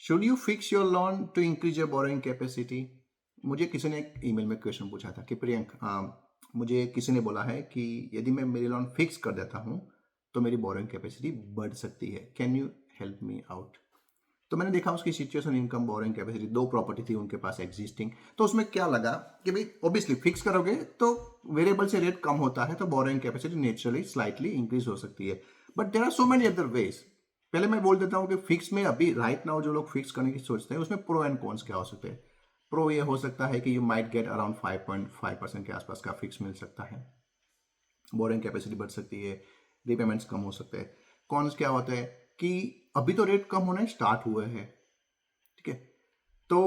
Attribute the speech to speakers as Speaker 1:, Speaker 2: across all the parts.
Speaker 1: Should you fix your loan to increase your borrowing capacity? मुझे किसी ने एक ईमेल में क्वेश्चन पूछा था कि प्रियंक, मुझे किसी ने बोला है कि यदि मैं मेरी लोन फिक्स कर देता हूँ तो मेरी बोरोइंग कैपेसिटी बढ़ सकती है, can you help me out? तो मैंने देखा उसकी सिचुएशन, इनकम, बोरोइंग कैपेसिटी, दो प्रॉपर्टी थी उनके पास एग्जिस्टिंग। तो उसमें क्या लगा कि भाई ऑब्वियसली फिक्स करोगे तो वेरिएबल से रेट कम होता है तो borrowing capacity naturally slightly increase हो सकती है। But there are so many other ways. पहले मैं बोल देता हूँ कि फिक्स में अभी राइट नाउ जो लोग फिक्स करने की सोचते हैं उसमें प्रो एंड कॉन्स क्या हो सकते हैं। प्रो ये हो सकता है कि यू माइट गेट अराउंड 5.5% के आसपास का फिक्स मिल सकता है, बोरिंग कैपेसिटी बढ़ सकती है, रीपेमेंट्स कम हो सकते हैं। कॉन्स क्या होता है कि अभी तो रेट कम होने स्टार्ट हुए हैं, ठीक है। तो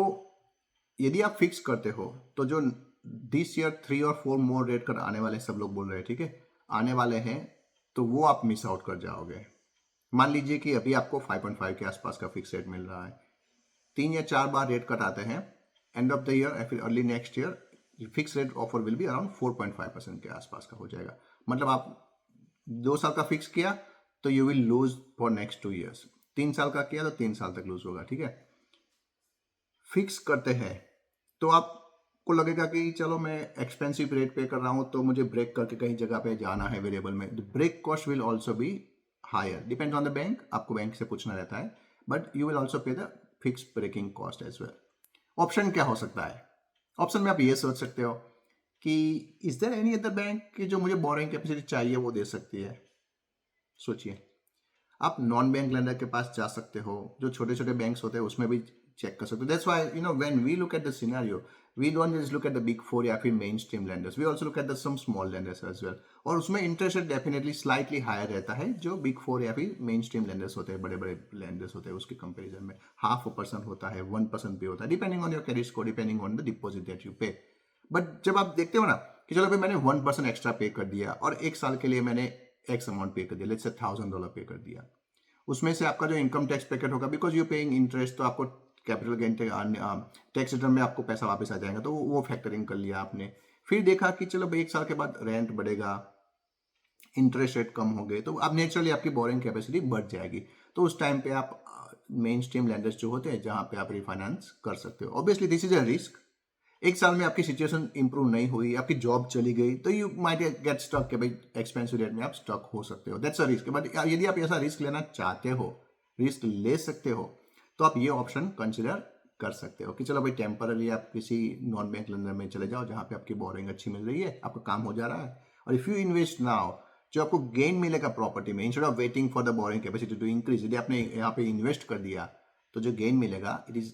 Speaker 1: यदि आप फिक्स करते हो तो जो दिस ईयर 3 और 4 मोर रेट कट आने वाले, सब लोग बोल रहे हैं, ठीक है, आने वाले हैं, तो वो आप मिस आउट कर जाओगे। मान लीजिए कि अभी आपको 5.5 के आसपास का फिक्स रेट मिल रहा है, 3 या 4 बार रेट कट आते हैं एंड ऑफ द ईयर या फिर early next year, fix rate offer will be around 4.5% के आसपास का हो जाएगा। मतलब आप 2 साल का फिक्स किया तो you will lose for next 2 years, 3 साल का किया तो 3 साल तक लूज होगा, ठीक है। फिक्स करते हैं तो आपको लगेगा कि चलो मैं एक्सपेंसिव रेट पे कर रहा हूं तो मुझे ब्रेक करके कहीं जगह पे जाना है वेरिएबल में, the break cost will also be higher, depends on the bank, आपको बैंक से पूछना रहता है, but you will also pay the fix breaking cost as well. Option क्या हो सकता है? ऑप्शन में आप ये सोच सकते हो कि is there any other bank की जो मुझे बोरिंग कैपेसिटी चाहिए वो दे सकती है। सोचिए, आप नॉन बैंक लेंडर के पास जा सकते हो, जो छोटे छोटे बैंक्स होते हैं उसमें भी चेक कर सकते हो। That's why when we look at the scenario, we don't just look at the big four या फिर mainstream lenders, we also look at the some small lenders as well. और उसमें interest rate definitely slightly higher रहता है जो big four या फिर mainstream lenders होते हैं, बड़े बड़े लेंडर्स होते हैं, उसके कंपेरिजन में 0.5% होता है, 1% भी होता है, depending on your credit score, depending on the deposit that you पे। बट जब आप देखते हो ना कि चलो भाई मैंने 1% एक्स्ट्रा पे कर दिया और 1 साल के लिए मैंने एक्स अमाउंट पे कर दिया, लेट्स से $1,000 पे कर दिया, उसमें से आपका जो इनकम टैक्स पैकेट होगा, बिकॉज यू पेइंग इंटरेस्ट, तो आपको कैपिटल गेन टैक्स रिटर्न में आपको पैसा वापस आ जाएगा, तो वो फैक्टरिंग कर लिया आपने। फिर देखा कि चलो भाई 1 साल के बाद रेंट बढ़ेगा, इंटरेस्ट रेट कम हो गए, तो अब नेचुरली आपकी बोरिंग कैपेसिटी बढ़ जाएगी। तो उस टाइम पे आप मेन स्ट्रीम लैंडर्स जो होते हैं जहां पे आप रिफाइनेंस कर सकते हो। Obviously this is a risk. 1 साल में आपकी सिचुएशन इंप्रूव नहीं हुई, आपकी जॉब चली गई, तो यू माइट गेट स्टक के भाई एक्सपेंसिव रेट में आप स्टक हो सकते हो, दैट्स अ रिस्क। बट यदि आप ऐसा रिस्क लेना चाहते हो, रिस्क ले सकते हो, तो आप ये ऑप्शन कंसिडर कर सकते हो कि चलो भाई टेम्पररी आप किसी नॉन बैंक लेंडर में चले जाओ जहां पे आपकी बोरिंग अच्छी मिल रही है, आपका काम हो जा रहा है, और इफ यू इन्वेस्ट नाउ, जो आपको गेन मिलेगा प्रॉपर्टी में, instead of waiting for the borrowing capacity to increase, यदि आपने यहाँ पे इन्वेस्ट कर दिया तो जो गेन मिलेगा, इट इज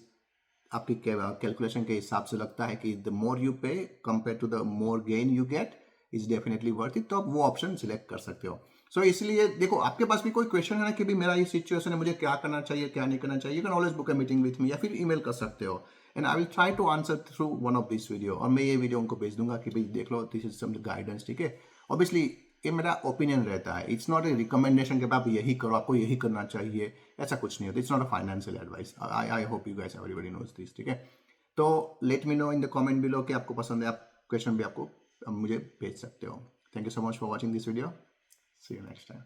Speaker 1: आपकी कैलकुलेशन के हिसाब से लगता है कि the more you pay compare to the more gain you get is definitely worth it, तो आप वो ऑप्शन सिलेक्ट कर सकते हो। सो इसलिए देखो, आपके पास भी कोई क्वेश्चन है ना कि भी मेरा ये सिचुएशन है, मुझे क्या करना चाहिए क्या नहीं करना चाहिए, you can always book a meeting with me या फिर ईमेल कर सकते हो, and I will try to answer through one of this video, और मैं ये वीडियो उनको भेज दूंगा कि भाई देख लो, दिस इज सम गाइडेंस, ठीक है। ऑब्वियसली ये मेरा ओपिनियन रहता है, इट्स नॉट ए रिकमेंडेशन कि आप यही करो, आपको यही करना चाहिए, ऐसा कुछ नहीं होता, it's not a financial advice. I hope you guys everybody knows this, ठीक है। तो let me know in the comment below कि आपको पसंद है, आप क्वेश्चन भी आपको मुझे भेज सकते हो। Thank you so much for watching this video, see you next time.